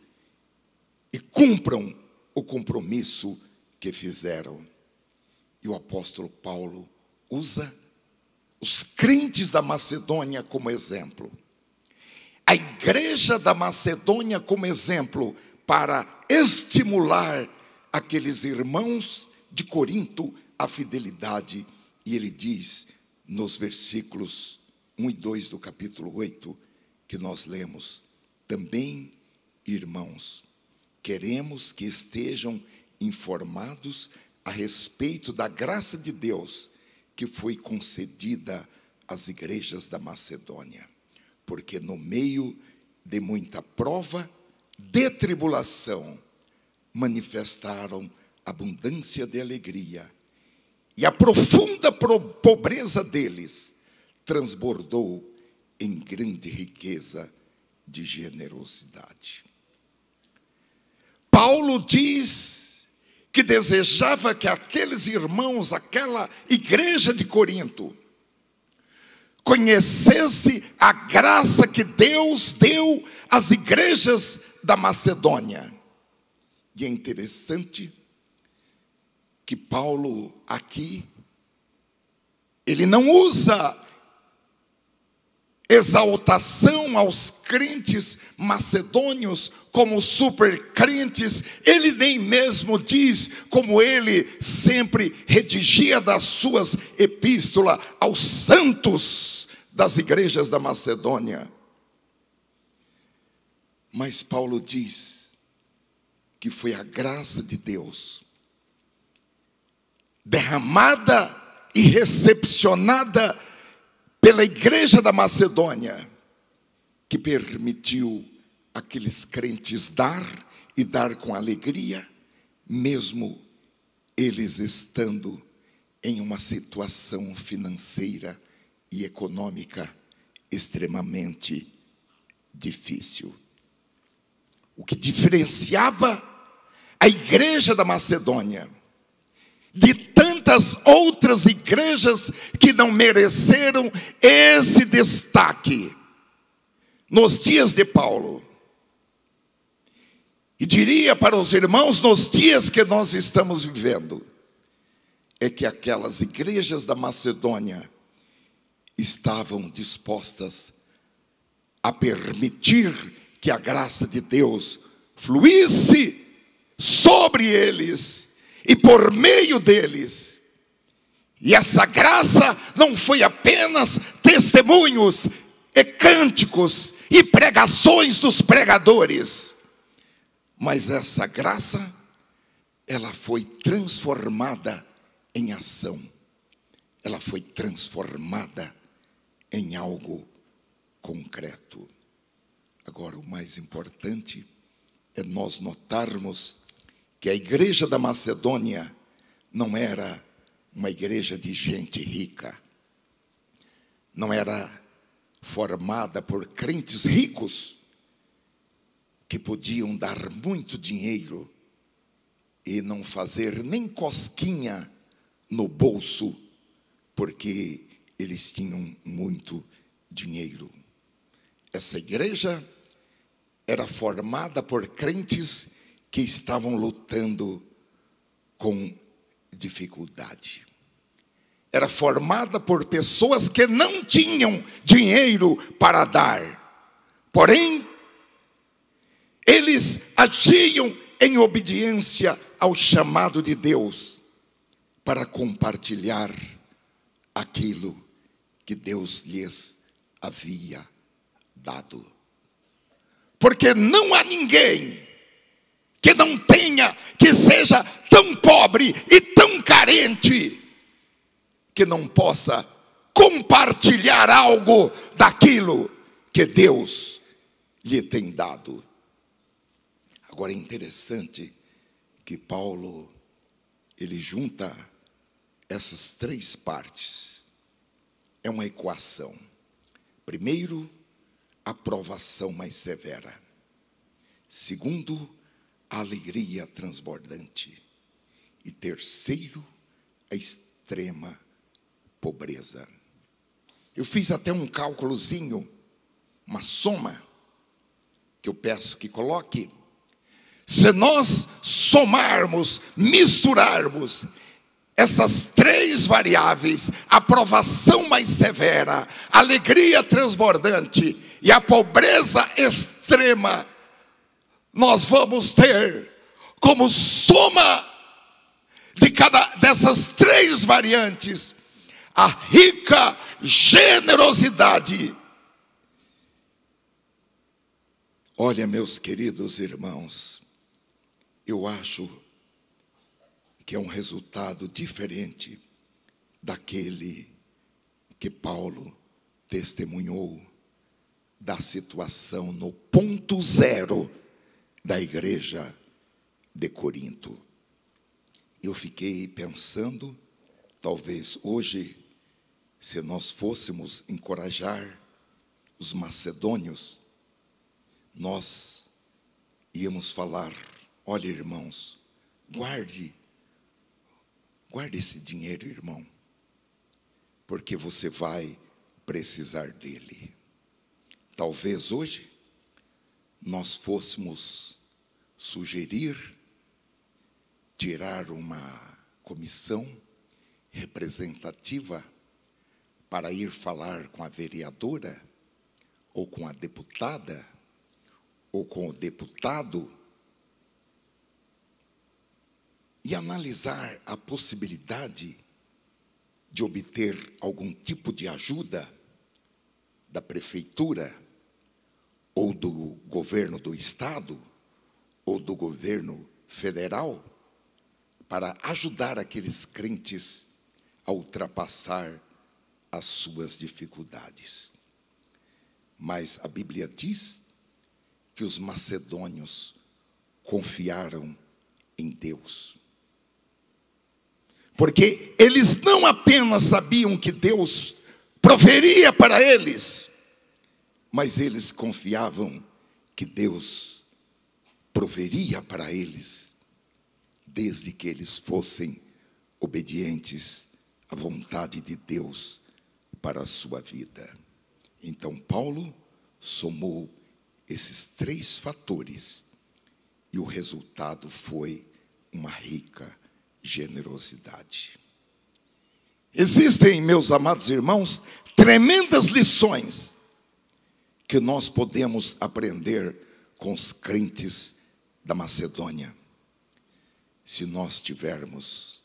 e cumpram o compromisso que fizeram. E o apóstolo Paulo usa os crentes da Macedônia como exemplo. A igreja da Macedônia como exemplo para estimular aqueles irmãos de Corinto à fidelidade. E ele diz nos versículos 1 e 2 do capítulo 8, que nós lemos: também, irmãos, queremos que estejam informados a respeito da graça de Deus que foi concedida às igrejas da Macedônia, porque no meio de muita prova, de tribulação, manifestaram abundância de alegria, e a profunda pobreza deles transbordou em grande riqueza de generosidade. Paulo diz que desejava que aqueles irmãos, aquela igreja de Corinto, conhecesse a graça que Deus deu às igrejas da Macedônia. E é interessante que Paulo aqui, ele não usa exaltação aos crentes macedônios como super crentes. Ele nem mesmo diz, como ele sempre redigia das suas epístolas aos santos das igrejas da Macedônia. Mas Paulo diz que foi a graça de Deus derramada e recepcionada pela igreja da Macedônia, que permitiu aqueles crentes dar e dar com alegria, mesmo eles estando em uma situação financeira e econômica extremamente difícil. O que diferenciava a igreja da Macedônia de tantas outras igrejas que não mereceram esse destaque nos dias de Paulo, e diria para os irmãos nos dias que nós estamos vivendo, é que aquelas igrejas da Macedônia estavam dispostas a permitir que a graça de Deus fluísse sobre eles e por meio deles. E essa graça não foi apenas testemunhos e cânticos e pregações dos pregadores, mas essa graça, ela foi transformada em ação. Ela foi transformada em algo concreto. Agora, o mais importante é nós notarmos que a igreja da Macedônia não era uma igreja de gente rica. Não era formada por crentes ricos que podiam dar muito dinheiro e não fazer nem cosquinha no bolso, porque eles tinham muito dinheiro. Essa igreja era formada por crentes que estavam lutando com dificuldade. Era formada por pessoas que não tinham dinheiro para dar. Porém, eles agiam em obediência ao chamado de Deus para compartilhar aquilo que Deus lhes havia dado. Porque não há ninguém que não tenha, que seja tão pobre e tão carente, que não possa compartilhar algo daquilo que Deus lhe tem dado. Agora é interessante que Paulo, ele junta essas três partes. É uma equação. Primeiro, a provação mais severa. Segundo, a alegria transbordante. E terceiro, a extrema pobreza. Eu fiz até um cálculozinho, uma soma, que eu peço que coloque. Se nós somarmos, misturarmos essas três variáveis, a provação mais severa, a alegria transbordante e a pobreza extrema, nós vamos ter como soma de cada dessas três variantes a rica generosidade. Olha, meus queridos irmãos, eu acho que é um resultado diferente daquele que Paulo testemunhou da situação no ponto zero da igreja de Corinto. Eu fiquei pensando, talvez hoje, se nós fôssemos encorajar os macedônios, nós íamos falar: olha, irmãos, guarde esse dinheiro, irmão, porque você vai precisar dele. Talvez hoje nós fôssemos sugerir tirar uma comissão representativa para ir falar com a vereadora, ou com a deputada, ou com o deputado, e analisar a possibilidade de obter algum tipo de ajuda da prefeitura, ou do governo do estado, ou do governo federal, para ajudar aqueles crentes a ultrapassar as suas dificuldades. Mas a Bíblia diz que os macedônios confiaram em Deus. Porque eles não apenas sabiam que Deus proveria para eles, mas eles confiavam que Deus proveria para eles, desde que eles fossem obedientes à vontade de Deus para a sua vida. Então Paulo somou esses três fatores e o resultado foi uma rica generosidade. Existem, meus amados irmãos, tremendas lições que nós podemos aprender com os crentes da Macedônia, se nós tivermos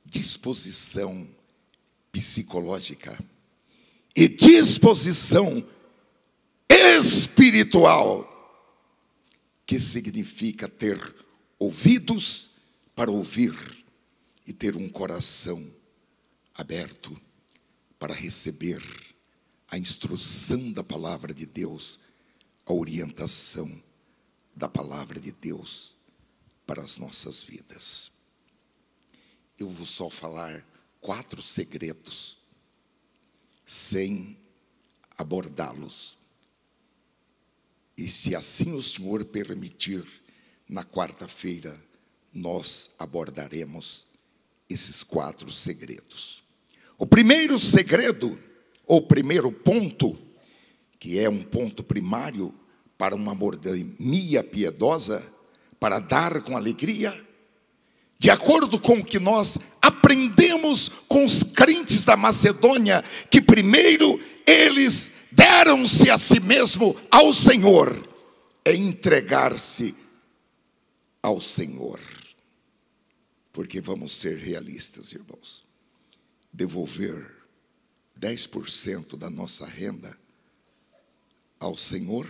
disposição psicológica e disposição espiritual, que significa ter ouvidos para ouvir e ter um coração aberto para receber a instrução da palavra de Deus, a orientação da palavra de Deus para as nossas vidas. Eu vou só falar 4 segredos, sem abordá-los. E se assim o Senhor permitir, na quarta-feira nós abordaremos esses 4 segredos. O primeiro segredo, ou primeiro ponto, que é um ponto primário para uma mordomia piedosa, para dar com alegria, de acordo com o que nós aprendemos com os crentes da Macedônia, que primeiro eles deram-se a si mesmo ao Senhor, é entregar-se ao Senhor. Porque vamos ser realistas, irmãos, devolver 10% da nossa renda ao Senhor,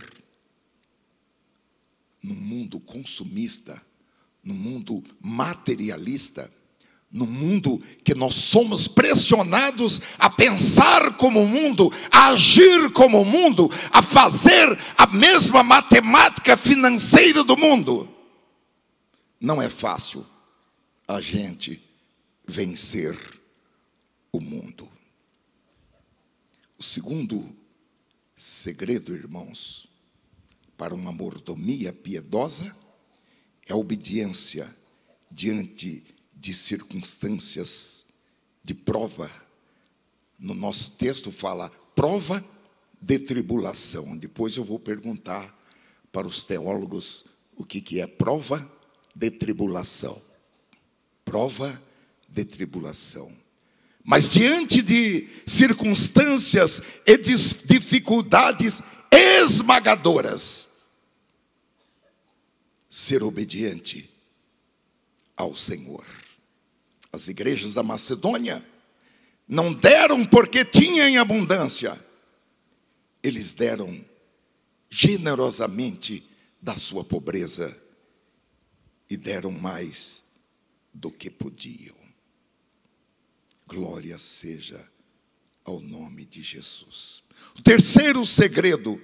no mundo consumista, no mundo materialista, no mundo que nós somos pressionados a pensar como o mundo, a agir como o mundo, a fazer a mesma matemática financeira do mundo, não é fácil a gente vencer o mundo. O segundo segredo, irmãos, para uma mordomia piedosa é a obediência diante de circunstâncias de prova. No nosso texto fala prova de tribulação. Depois eu vou perguntar para os teólogos o que é prova de tribulação. Prova de tribulação. Mas diante de circunstâncias e de dificuldades esmagadoras, ser obediente ao Senhor. As igrejas da Macedônia não deram porque tinham em abundância. Eles deram generosamente da sua pobreza e deram mais do que podiam. Glória seja ao nome de Jesus. O terceiro segredo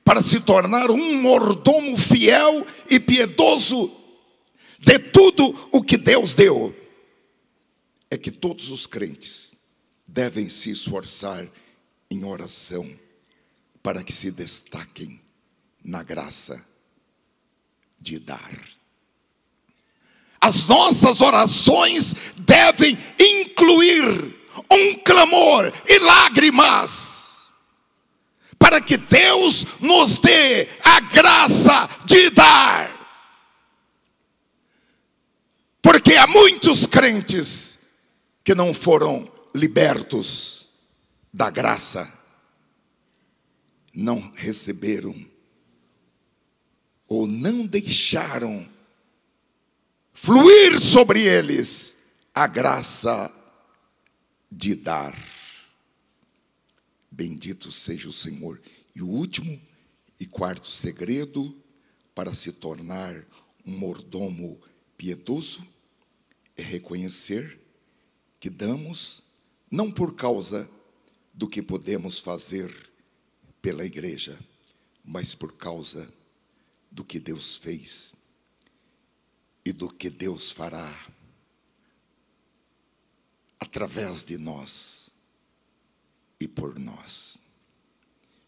para se tornar um mordomo fiel e piedoso de tudo o que Deus deu é que todos os crentes devem se esforçar em oração para que se destaquem na graça de dar. As nossas orações devem incluir um clamor e lágrimas, para que Deus nos dê a graça de dar. Porque há muitos crentes que não foram libertos da graça, não receberam ou não deixaram fluir sobre eles a graça de dar. Bendito seja o Senhor. E o último e quarto segredo para se tornar um mordomo piedoso é reconhecer que damos não por causa do que podemos fazer pela igreja, mas por causa do que Deus fez e do que Deus fará através de nós e por nós.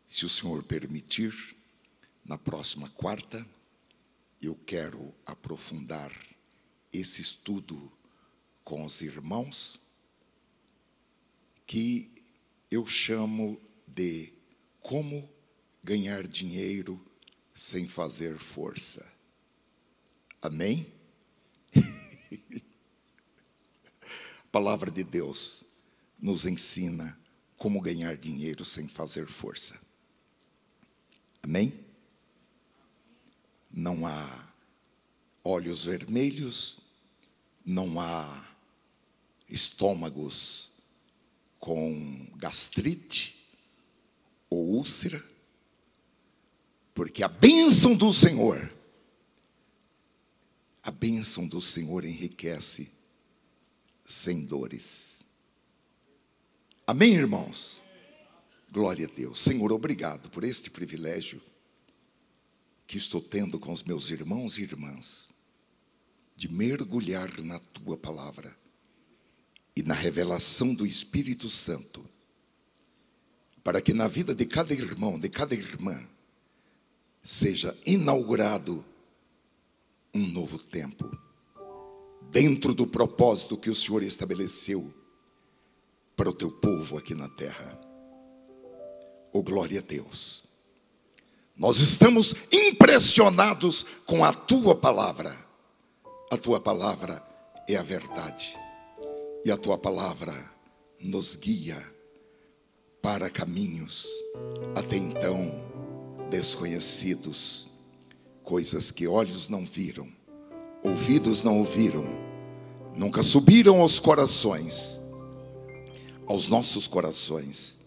Se o Senhor permitir, na próxima quarta, eu quero aprofundar esse estudo com os irmãos, que eu chamo de como ganhar dinheiro sem fazer força. Amém? A palavra de Deus nos ensina como ganhar dinheiro sem fazer força. Amém? Não há olhos vermelhos, não há estômagos com gastrite ou úlcera, porque a bênção do Senhor enriquece sem dores. Amém, irmãos? Glória a Deus. Senhor, obrigado por este privilégio que estou tendo com os meus irmãos e irmãs, de mergulhar na Tua palavra e na revelação do Espírito Santo, para que na vida de cada irmão, de cada irmã, seja inaugurado um novo tempo, dentro do propósito que o Senhor estabeleceu para o Teu povo aqui na terra. Oh, glória a Deus. Nós estamos impressionados com a Tua palavra. A Tua palavra é a verdade. E a Tua palavra nos guia para caminhos até então desconhecidos. Coisas que olhos não viram, ouvidos não ouviram, nunca subiram aos corações, aos nossos corações.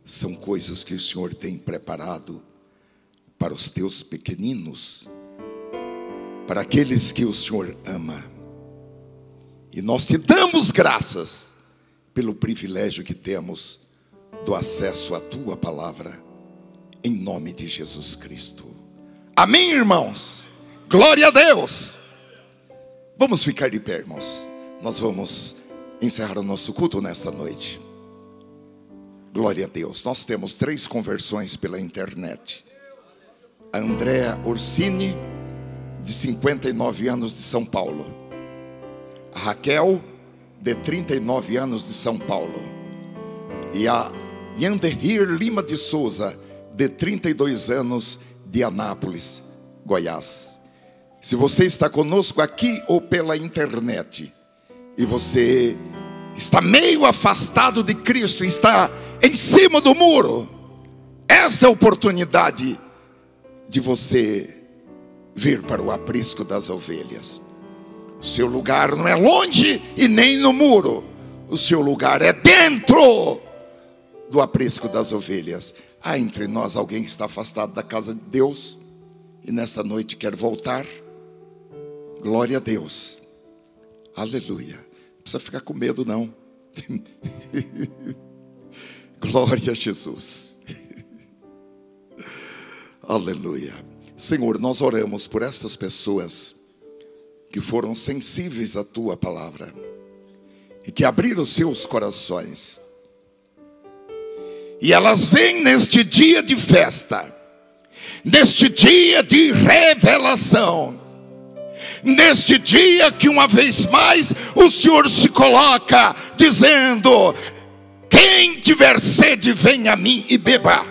São coisas que o Senhor tem preparado para os Teus pequeninos, para aqueles que o Senhor ama. E nós te damos graças pelo privilégio que temos do acesso à tua palavra, em nome de Jesus Cristo. Amém, irmãos? Glória a Deus. Vamos ficar de pé, irmãos. Nós vamos encerrar o nosso culto nesta noite. Glória a Deus. Nós temos 3 conversões pela internet. A Andréa Orsini, de 59 anos, de São Paulo. A Raquel, de 39 anos, de São Paulo. E a Yanderhir Lima de Souza, de 32 anos, de Anápolis, Goiás. Se você está conosco aqui ou pela internet, e você está meio afastado de Cristo, está em cima do muro, esta é a oportunidade de você vir para o aprisco das ovelhas. O seu lugar não é longe e nem no muro. O seu lugar é dentro do aprisco das ovelhas. Há entre nós alguém que está afastado da casa de Deus e nesta noite quer voltar? Glória a Deus. Aleluia. Não precisa ficar com medo, não. Glória a Jesus. Aleluia. Senhor, nós oramos por estas pessoas que foram sensíveis à tua palavra e que abriram seus corações. E elas vêm neste dia de festa, neste dia de revelação, neste dia que uma vez mais o Senhor se coloca dizendo: quem tiver sede, venha a mim e beba.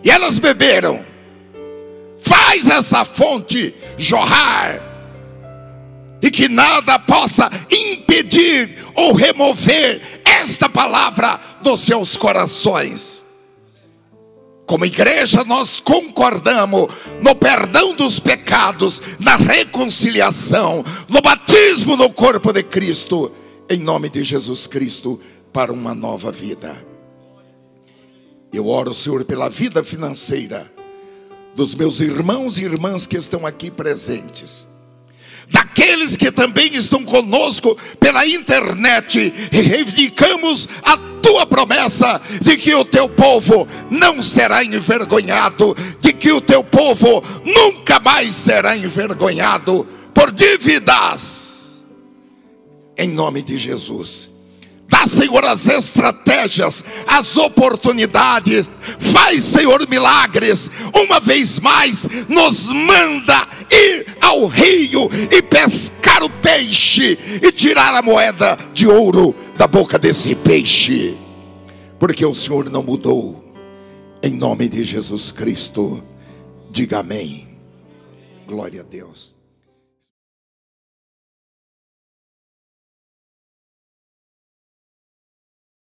E elas beberam. Faz essa fonte jorrar, e que nada possa impedir ou remover esta palavra dos seus corações. Como igreja, nós concordamos no perdão dos pecados, na reconciliação, no batismo no corpo de Cristo, em nome de Jesus Cristo, para uma nova vida. Eu oro, Senhor, pela vida financeira dos meus irmãos e irmãs que estão aqui presentes, daqueles que também estão conosco pela internet, e reivindicamos a tua promessa de que o teu povo não será envergonhado, de que o teu povo nunca mais será envergonhado por dívidas, em nome de Jesus. Dá, Senhor, as estratégias, as oportunidades. Faz, Senhor, milagres. Uma vez mais, nos manda ir ao rio e pescar o peixe e tirar a moeda de ouro da boca desse peixe, porque o Senhor não mudou. Em nome de Jesus Cristo, diga amém. Glória a Deus.